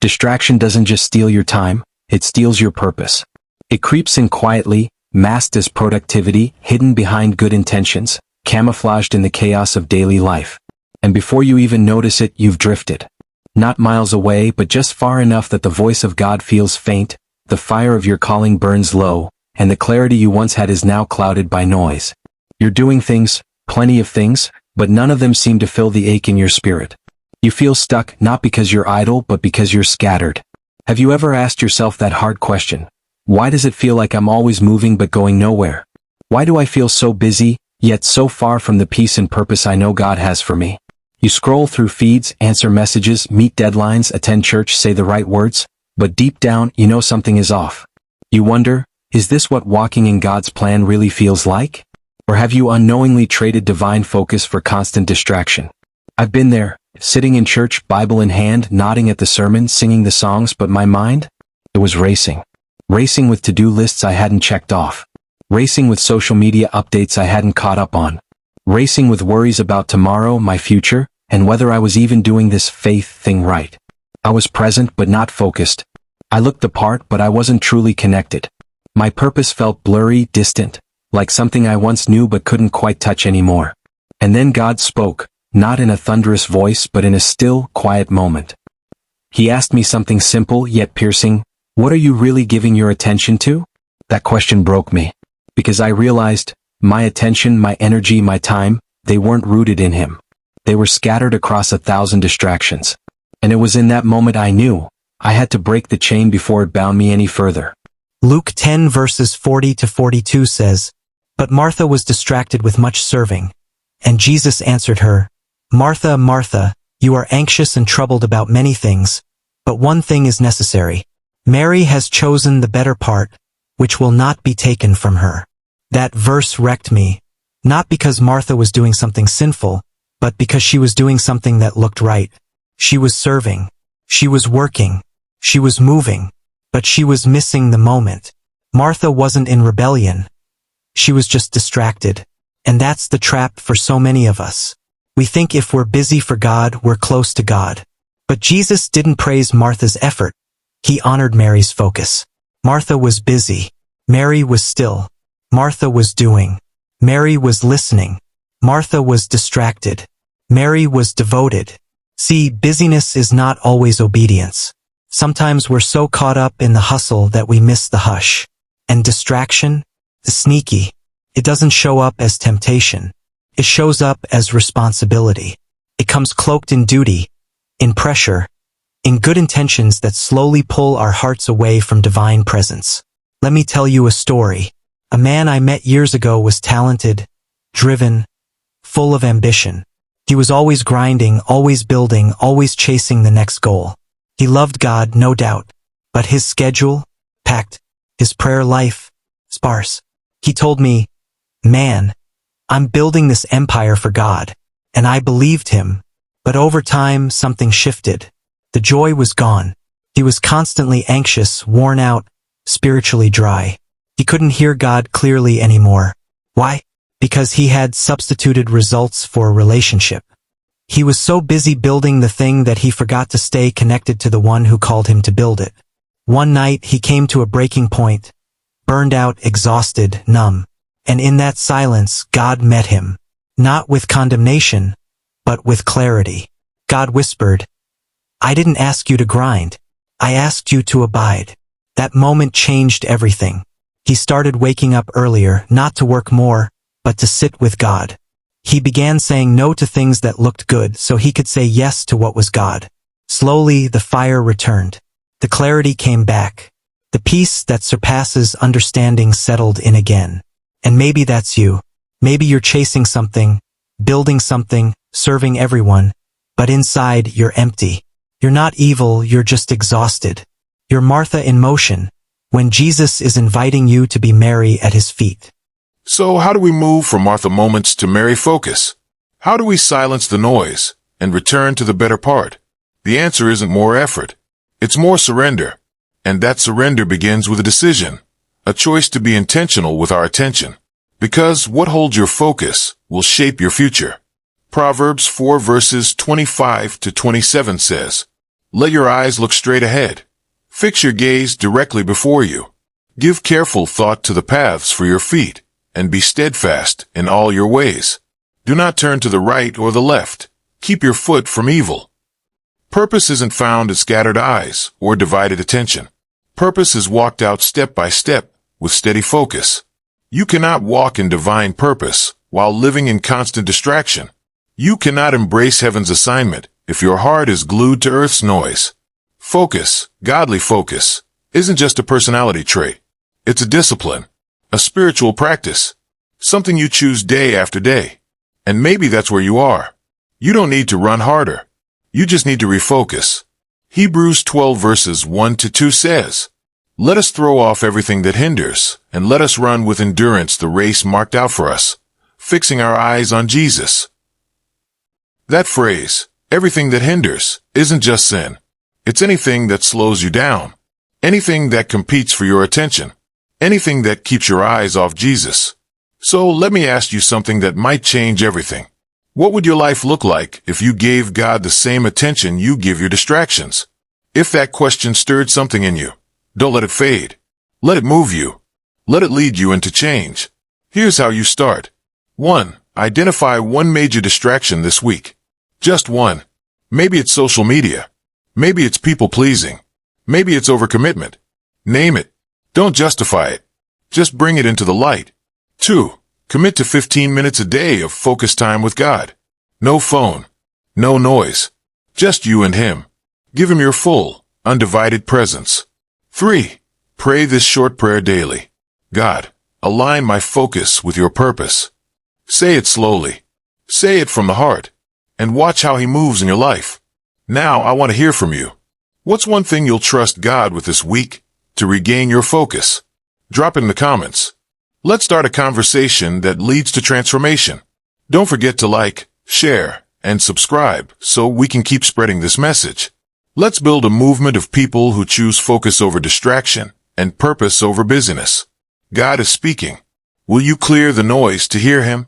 Distraction doesn't just steal your time, it steals your purpose. It creeps in quietly, masked as productivity, hidden behind good intentions, camouflaged in the chaos of daily life. And before you even notice it, you've drifted. Not miles away, but just far enough that the voice of God feels faint, the fire of your calling burns low, and the clarity you once had is now clouded by noise. You're doing things, plenty of things, but none of them seem to fill the ache in your spirit. You feel stuck, not because you're idle, but because you're scattered. Have you ever asked yourself that hard question? Why does it feel like I'm always moving but going nowhere? Why do I feel so busy, yet so far from the peace and purpose I know God has for me? You scroll through feeds, answer messages, meet deadlines, attend church, say the right words, but deep down, you know something is off. You wonder, is this what walking in God's plan really feels like? Or have you unknowingly traded divine focus for constant distraction? I've been there, sitting in church, Bible in hand, nodding at the sermon, singing the songs, but my mind? It was racing. Racing with to-do lists I hadn't checked off. Racing with social media updates I hadn't caught up on. Racing with worries about tomorrow, my future, and whether I was even doing this faith thing right. I was present but not focused. I looked the part but I wasn't truly connected. My purpose felt blurry, distant, like something I once knew but couldn't quite touch anymore. And then God spoke, not in a thunderous voice but in a still, quiet moment. He asked me something simple yet piercing. What are you really giving your attention to? That question broke me. Because I realized, my attention, my energy, my time, they weren't rooted in Him. They were scattered across 1,000 distractions. And it was in that moment I knew, I had to break the chain before it bound me any further. Luke 10 verses 40-42 says, "But Martha was distracted with much serving. And Jesus answered her, 'Martha, Martha, you are anxious and troubled about many things, but one thing is necessary. Mary has chosen the better part, which will not be taken from her.'" That verse wrecked me, not because Martha was doing something sinful, but because she was doing something that looked right. She was serving. She was working. She was moving. But she was missing the moment. Martha wasn't in rebellion. She was just distracted. And that's the trap for so many of us. We think if we're busy for God, we're close to God. But Jesus didn't praise Martha's effort. He honored Mary's focus. Martha was busy. Mary was still. Martha was doing. Mary was listening. Martha was distracted. Mary was devoted. See, busyness is not always obedience. Sometimes we're so caught up in the hustle that we miss the hush. And distraction? The sneaky. It doesn't show up as temptation. It shows up as responsibility. It comes cloaked in duty, in pressure, in good intentions that slowly pull our hearts away from divine presence. Let me tell you a story. A man I met years ago was talented, driven, full of ambition. He was always grinding, always building, always chasing the next goal. He loved God, no doubt, but his schedule, packed, his prayer life, sparse. He told me, "Man, I'm building this empire for God," and I believed him. But over time, something shifted. The joy was gone. He was constantly anxious, worn out, spiritually dry. He couldn't hear God clearly anymore. Why? Because he had substituted results for a relationship. He was so busy building the thing that he forgot to stay connected to the one who called him to build it. One night he came to a breaking point, burned out, exhausted, numb. And in that silence, God met him. Not with condemnation, but with clarity. God whispered, "I didn't ask you to grind. I asked you to abide." That moment changed everything. He started waking up earlier, not to work more, but to sit with God. He began saying no to things that looked good so he could say yes to what was God. Slowly, the fire returned. The clarity came back. The peace that surpasses understanding settled in again. And maybe that's you. Maybe you're chasing something, building something, serving everyone, but inside you're empty. You're not evil, you're just exhausted. You're Martha in motion, when Jesus is inviting you to be Mary at his feet. So how do we move from Martha moments to Mary focus? How do we silence the noise and return to the better part? The answer isn't more effort. It's more surrender. And that surrender begins with a decision, a choice to be intentional with our attention. Because what holds your focus will shape your future. Proverbs 4 verses 25-27 says, Let your eyes look straight ahead. Fix your gaze directly before you. Give careful thought to the paths for your feet, and be steadfast in all your ways. Do not turn to the right or the left. Keep your foot from evil. Purpose isn't found in scattered eyes or divided attention. Purpose is walked out step by step with steady focus. You cannot walk in divine purpose while living in constant distraction. You cannot embrace heaven's assignment if your heart is glued to earth's noise. Focus, godly focus, isn't just a personality trait. It's a discipline, a spiritual practice, something you choose day after day. And maybe that's where you are. You don't need to run harder. You just need to refocus. Hebrews 12 verses 1 to 2 says, "Let us throw off everything that hinders, and let us run with endurance the race marked out for us, fixing our eyes on Jesus." That phrase, everything that hinders, isn't just sin. It's anything that slows you down, anything that competes for your attention, anything that keeps your eyes off Jesus. So let me ask you something that might change everything. What would your life look like if you gave God the same attention you give your distractions? If that question stirred something in you, don't let it fade. Let it move you. Let it lead you into change. Here's how you start. 1. Identify one major distraction this week. Just one. Maybe it's social media. Maybe it's people-pleasing. Maybe it's overcommitment. Name it. Don't justify it. Just bring it into the light. 2. Commit to 15 minutes a day of focused time with God. No phone. No noise. Just you and Him. Give Him your full, undivided presence. 3. Pray this short prayer daily. God, align my focus with your purpose. Say it slowly. Say it from the heart. And watch how He moves in your life. Now I want to hear from you. What's one thing you'll trust God with this week to regain your focus? Drop it in the comments. Let's start a conversation that leads to transformation. Don't forget to like, share, and subscribe so we can keep spreading this message. Let's build a movement of people who choose focus over distraction and purpose over busyness. God is speaking. Will you clear the noise to hear Him?